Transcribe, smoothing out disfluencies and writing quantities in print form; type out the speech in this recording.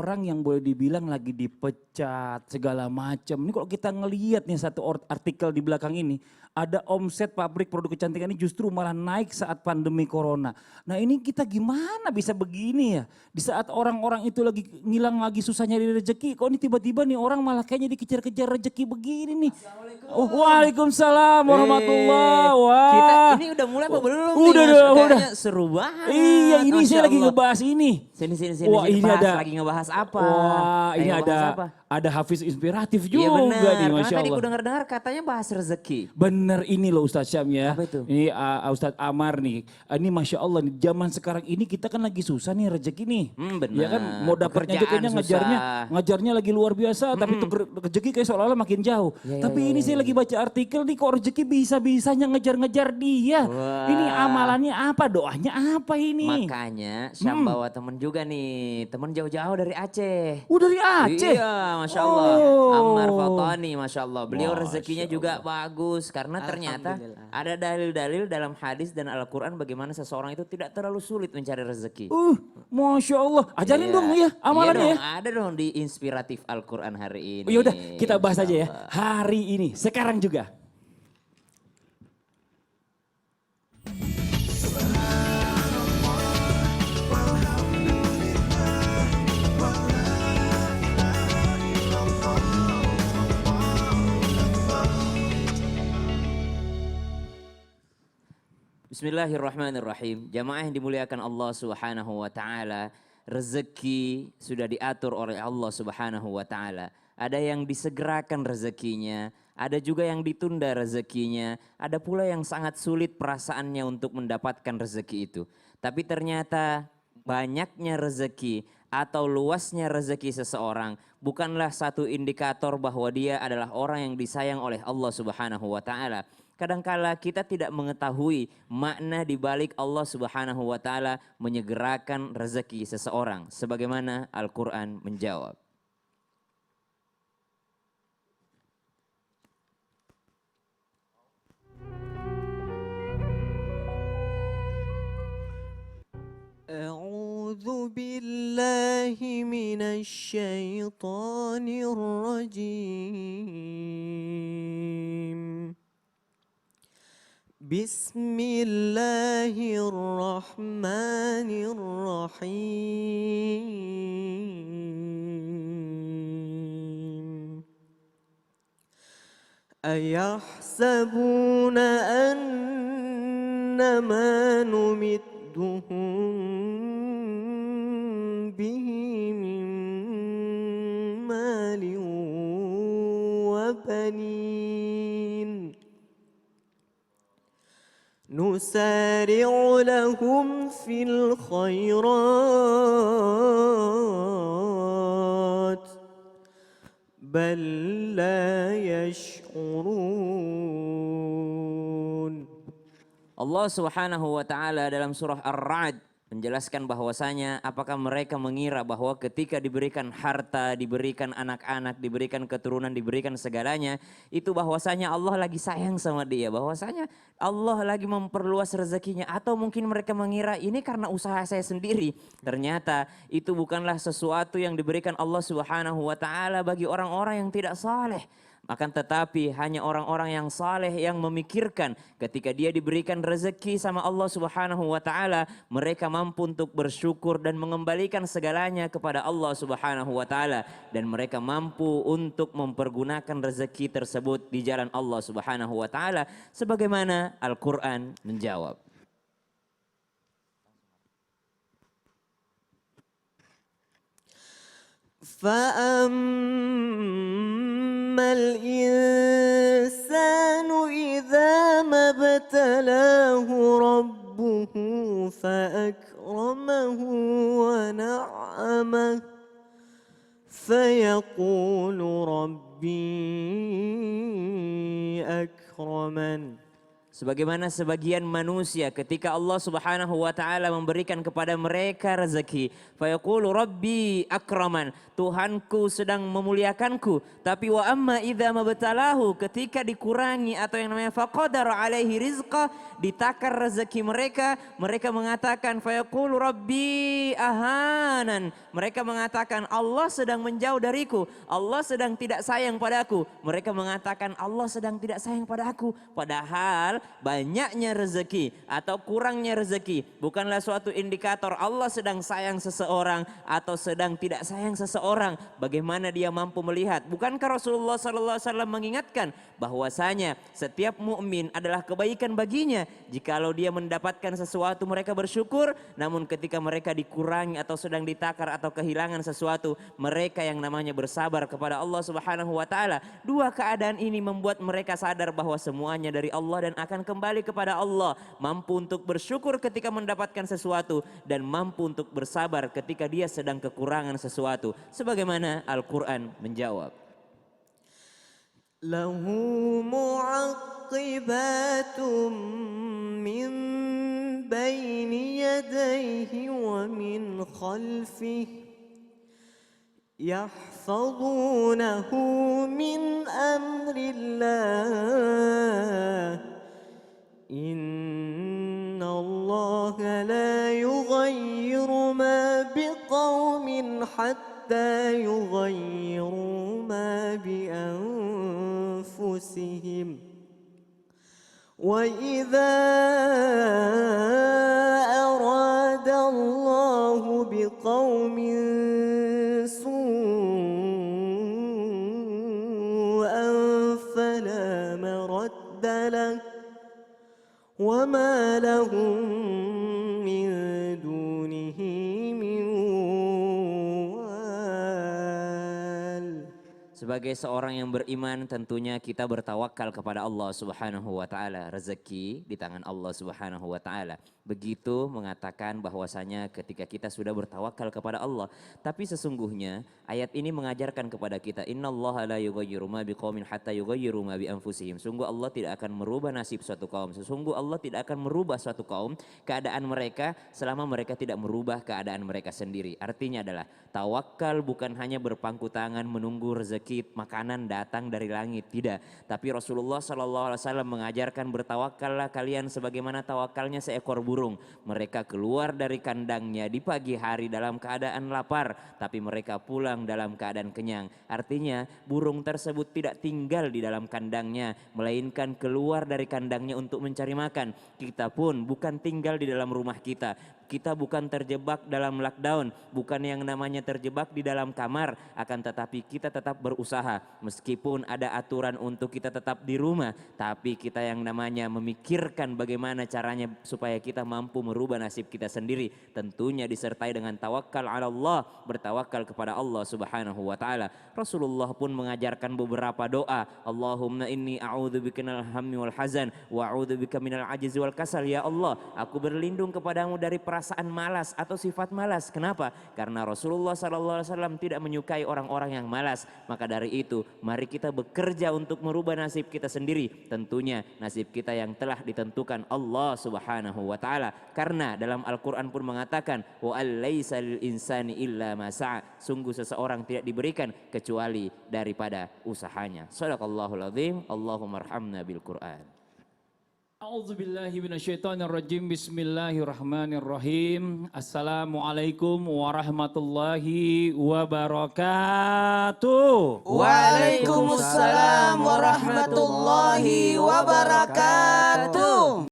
orang yang boleh dibilang lagi dipecat segala macam. Ini kalau kita ngelihat nih satu artikel di belakang ini, ada omset pabrik produk kecantikan ini justru malah naik saat pandemi corona. Nah ini kita gimana bisa begini ya? Di saat orang-orang itu lagi ngilang lagi susah nyari rezeki, kok ini tiba-tiba nih orang malah kayaknya dikejar-kejar rezeki begini nih. Oh, waalaikumsalam warahmatullahi wabarakatuh. Kita ini udah mulai apa belum Udah nih, Mas? dong, udah. Kayaknya seru banget. Iya, ini Masya saya lagi Allah. ngebahas ini. Sini Wah, ini bahas. ada Lagi ngebahas apa? Wah, Lagi ini ngebahas apa? ada Hafiz inspiratif Iya juga benar, nih, karena Masya tadi Allah. aku dengar-dengar katanya bahas rezeki. Bener ini loh Ustadz Syam ya. Apa itu? Ini Ustadz Amar nih. Ini Masya Allah nih, zaman sekarang ini kita kan lagi susah nih rezeki nih. Benar. Ya kan mau dapatnya aja kayaknya Pekerjaan ngajarnya lagi luar biasa. Tapi tuh rezeki kayak seolah-olah makin jauh. Tapi ini saya lagi baca artikel nih kok rezeki bisa-bisanya ngejar-ngejar dia. Wah. Ini amalannya apa, doanya apa ini? Makanya Syam bawa temen juga nih, temen jauh-jauh dari Aceh. Dari Aceh? Iya, Masya Allah. Ammar Fatani, Masya Allah. Beliau Masya rezekinya juga bagus. Karena ternyata Alhamdulillah. ada dalil-dalil dalam hadis dan Al-Quran bagaimana seseorang itu tidak terlalu sulit mencari rezeki. Masya Allah. Ajarin Iya. dong ya amalannya Iya ya. dong, ada dong di Inspiratif Al-Quran hari ini. Yaudah kita bahas aja ya. Insya Allah. Hari ini, sekarang juga. Bismillahirrahmanirrahim. Jamaah yang dimuliakan Allah Subhanahu wa taala, rezeki sudah diatur oleh Allah Subhanahu wa taala. Ada yang disegerakan rezekinya, ada juga yang ditunda rezekinya, ada pula yang sangat sulit perasaannya untuk mendapatkan rezeki itu. Tapi ternyata banyaknya rezeki atau luasnya rezeki seseorang bukanlah satu indikator bahwa dia adalah orang yang disayang oleh Allah Subhanahu wa taala. Kadangkala kita tidak mengetahui makna di balik Allah Subhanahu wa taala menyegerakan rezeki seseorang sebagaimana Al-Qur'an menjawab. أعوذ بالله من الشيطان الرجيم بسم الله الرحمن الرحيم أيحسبون أنما نمدهم به من مال وبنين نسارع لهم في الخيرات بل لا يشعرون. Allah Subhanahu wa taala dalam surah Ar-Ra'd menjelaskan bahwasanya apakah mereka mengira bahwa ketika diberikan harta, diberikan anak-anak, diberikan keturunan, diberikan segalanya, itu bahwasanya Allah lagi sayang sama dia, bahwasanya Allah lagi memperluas rezekinya, atau mungkin mereka mengira ini karena usaha saya sendiri. Ternyata itu bukanlah sesuatu yang diberikan Allah Subhanahu wa taala bagi orang-orang yang tidak saleh. Akan tetapi hanya orang-orang yang saleh yang memikirkan ketika dia diberikan rezeki sama Allah Subhanahu wa taala, mereka mampu untuk bersyukur dan mengembalikan segalanya kepada Allah Subhanahu wa taala, dan mereka mampu untuk mempergunakan rezeki tersebut di jalan Allah Subhanahu wa taala sebagaimana Al-Qur'an menjawab. فأما الإنسان إذا ما ابتلاه ربه فأكرمه ونعمه فيقول ربي أكرمن. Sebagaimana sebagian manusia ketika Allah Subhanahu wa taala memberikan kepada mereka rezeki, fayaqulu rabbi akraman, Tuhanku sedang memuliakanku. Tapi wa amma idza mabtalahu, ketika dikurangi atau yang namanya faqadara alaihi rizqa, ditakar rezeki mereka, mereka mengatakan fayaqulu rabbi ahanan. Mereka mengatakan Allah sedang menjauh dariku, Allah sedang tidak sayang padaku. Mereka mengatakan Allah sedang tidak sayang padaku. Padahal banyaknya rezeki atau kurangnya rezeki bukanlah suatu indikator Allah sedang sayang seseorang atau sedang tidak sayang seseorang. Bagaimana dia mampu melihat? Bukankah Rasulullah SAW mengingatkan bahwasanya setiap mukmin adalah kebaikan baginya jikalau dia mendapatkan sesuatu mereka bersyukur, namun ketika mereka dikurangi atau sedang ditakar atau kehilangan sesuatu, mereka yang namanya bersabar kepada Allah Subhanahu wa taala. Dua keadaan ini membuat mereka sadar bahwa semuanya dari Allah dan akan kembali kepada Allah, mampu untuk bersyukur ketika mendapatkan sesuatu dan mampu untuk bersabar ketika dia sedang kekurangan sesuatu, sebagaimana Al-Quran menjawab. Lahu mu'aqibatun min baini yadayhi wa min khalfihi yahfazunahu min amrillah. Inna Allah la yughayyiru ma biqawmin hatta yughayyiru ma bi anfusihim. Wa idza arada Allah biqawmin su'an fala maradda lahu وما لهم من دونه من وال. Sebagai seorang yang beriman tentunya kita bertawakal kepada Allah Subhanahu wa taala. Rezeki di tangan Allah Subhanahu wa taala. Begitu mengatakan bahwasanya ketika kita sudah bertawakal kepada Allah, tapi sesungguhnya ayat ini mengajarkan kepada kita innallaha la yughayyiru ma biqaumin hatta yughayyiru ma bi anfusihim. Sungguh Allah tidak akan merubah nasib suatu kaum. Sesungguh Allah tidak akan merubah suatu kaum keadaan mereka selama mereka tidak merubah keadaan mereka sendiri. Artinya adalah tawakal bukan hanya berpangku tangan menunggu rezeki makanan datang dari langit, tidak. Tapi Rasulullah SAW mengajarkan bertawakallah kalian sebagaimana tawakalnya seekor burung. Mereka keluar dari kandangnya di pagi hari dalam keadaan lapar, tapi mereka pulang dalam keadaan kenyang. Artinya burung tersebut tidak tinggal di dalam kandangnya, melainkan keluar dari kandangnya untuk mencari makan. Kita pun bukan tinggal di dalam rumah kita. Kita bukan terjebak dalam lockdown, bukan yang namanya terjebak di dalam kamar, akan tetapi kita tetap berusaha. Meskipun ada aturan untuk kita tetap di rumah, tapi kita yang namanya memikirkan bagaimana caranya supaya kita mampu merubah nasib kita sendiri. Tentunya disertai dengan tawakal ala Allah, bertawakal kepada Allah Subhanahu wa taala. Rasulullah pun mengajarkan beberapa doa. Allahumma inni a'udzubika minal hammi wal hazan wa a'udzubika minal ajzi wal kasal. Ya Allah, aku berlindung kepadamu dari perasaan malas atau sifat malas. Kenapa? Karena Rasulullah SAW tidak menyukai orang-orang yang malas. Maka dari itu mari kita bekerja untuk merubah nasib kita sendiri. Tentunya nasib kita yang telah ditentukan Allah Subhanahu wa taala. Karena dalam Al-Quran pun mengatakan wa alaysa lil insani illa ma sa'a. Sungguh seseorang tidak diberikan kecuali daripada usahanya. Shadaqallahul azim. Allahumma arhamna bil Quran. A'udzubillahi minasyaitonirrajim. Bismillahirrahmanirrahim. Assalamualaikum warahmatullahi wabarakatuh. Waalaikumsalam warahmatullahi wabarakatuh.